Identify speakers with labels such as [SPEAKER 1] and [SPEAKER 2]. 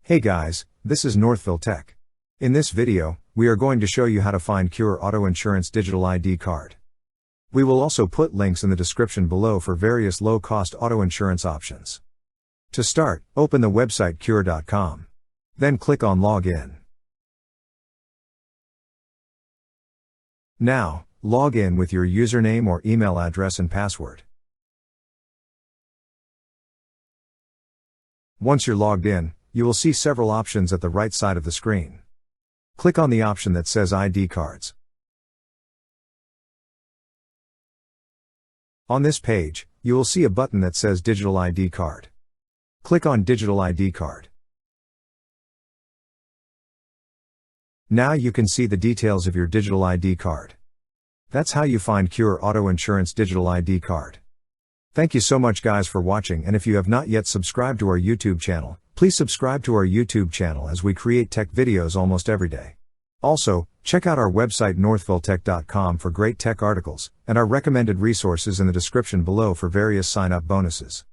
[SPEAKER 1] Hey guys, this is Northville Tech. In this video, we are going to show you how to find Cure Auto Insurance Digital ID card. We will also put links in the description below for various low-cost auto insurance options. To start, open the website cure.com. Then click on Login. Now, log in with your username or email address and password. Once you're logged in, you will see several options at the right side of the screen. Click on the option that says ID cards. On this page, you will see a button that says Digital ID card. Click on Digital ID card. Now you can see the details of your digital ID card. That's how you find Cure Auto Insurance Digital ID card. Thank you so much guys for watching, and if you have not yet subscribed to our YouTube channel, please subscribe to our YouTube channel as we create tech videos almost every day. Also, check out our website northvilletech.com for great tech articles, and our recommended resources in the description below for various sign-up bonuses.